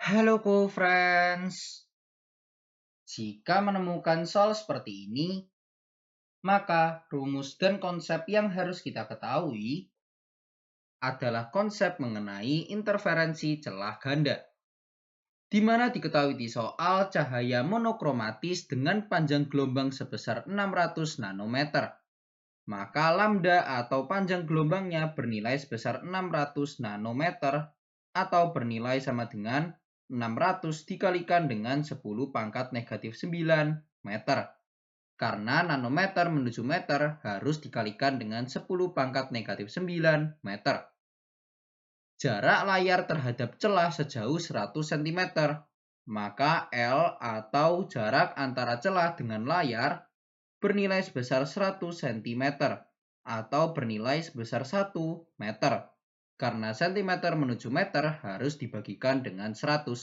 Halo co-friends, jika menemukan soal seperti ini, maka rumus dan konsep yang harus kita ketahui adalah konsep mengenai interferensi celah ganda, di mana diketahui di soal cahaya monokromatis dengan panjang gelombang sebesar 600 nanometer. Maka lambda atau panjang gelombangnya bernilai sebesar 600 nanometer atau bernilai sama dengan 600 dikalikan dengan 10 pangkat negatif 9 meter. Karena nanometer menuju meter harus dikalikan dengan 10 pangkat negatif 9 meter. Jarak layar terhadap celah sejauh 100 cm. Maka L atau jarak antara celah dengan layar bernilai sebesar 100 cm atau bernilai sebesar 1 meter. Karena cm menuju meter harus dibagikan dengan 100.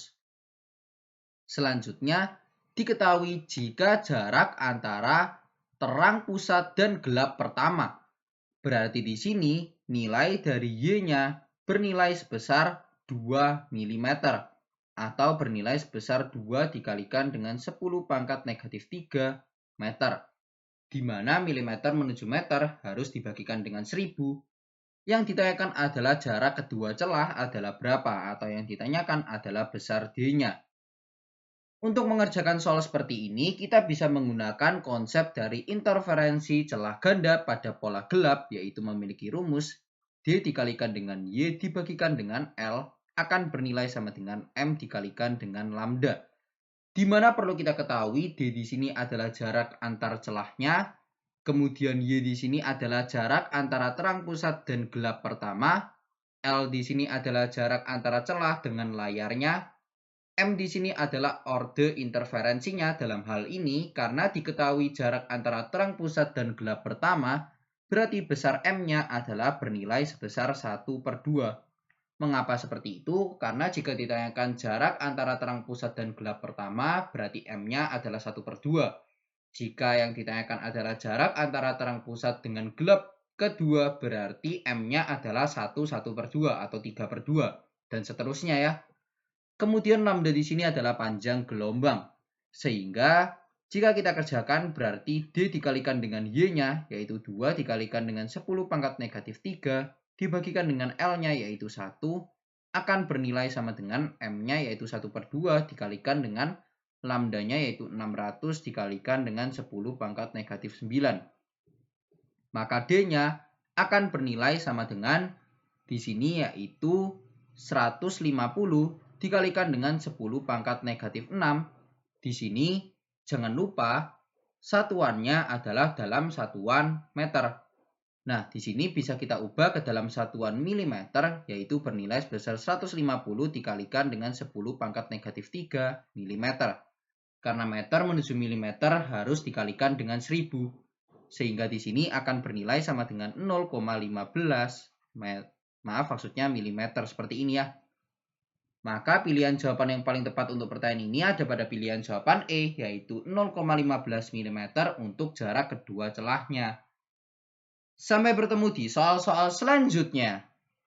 Selanjutnya, diketahui jika jarak antara terang pusat dan gelap pertama. Berarti di sini nilai dari Y-nya bernilai sebesar 2 mm atau bernilai sebesar 2 dikalikan dengan 10 pangkat negatif 3 meter. Di mana milimeter menuju meter harus dibagikan dengan 1000. Yang ditanyakan adalah jarak kedua celah adalah berapa, atau yang ditanyakan adalah besar D-nya. Untuk mengerjakan soal seperti ini, kita bisa menggunakan konsep dari interferensi celah ganda pada pola gelap, yaitu memiliki rumus D dikalikan dengan Y dibagikan dengan L akan bernilai sama dengan M dikalikan dengan lambda. Di mana perlu kita ketahui D di sini adalah jarak antar celahnya, kemudian Y di sini adalah jarak antara terang pusat dan gelap pertama, L di sini adalah jarak antara celah dengan layarnya, M di sini adalah orde interferensinya dalam hal ini karena diketahui jarak antara terang pusat dan gelap pertama, berarti besar M-nya adalah bernilai sebesar 1/2. Mengapa seperti itu? Karena jika ditanyakan jarak antara terang pusat dan gelap pertama, berarti M-nya adalah 1/2. Jika yang ditanyakan adalah jarak antara terang pusat dengan gelap kedua, berarti M-nya adalah 1/2 atau 3/2, dan seterusnya ya. Kemudian lambda di sini adalah panjang gelombang. Sehingga jika kita kerjakan berarti D dikalikan dengan Y-nya, yaitu 2 dikalikan dengan 10 pangkat negatif 3, dibagikan dengan L-nya, yaitu 1, akan bernilai sama dengan M-nya, yaitu 1/2, dikalikan dengan lambdanya, yaitu 600, dikalikan dengan 10 pangkat negatif 9. Maka D-nya akan bernilai sama dengan di sini, yaitu 150 dikalikan dengan 10 pangkat negatif 6. Di sini jangan lupa satuannya adalah dalam satuan meter. Nah, di sini bisa kita ubah ke dalam satuan milimeter, yaitu bernilai sebesar 150 dikalikan dengan 10 pangkat negatif 3 milimeter. Karena meter menuju milimeter harus dikalikan dengan 1000. Sehingga di sini akan bernilai sama dengan 0,15 maksudnya milimeter seperti ini ya. Maka pilihan jawaban yang paling tepat untuk pertanyaan ini ada pada pilihan jawaban E, yaitu 0,15 mm untuk jarak kedua celahnya. Sampai bertemu di soal-soal selanjutnya.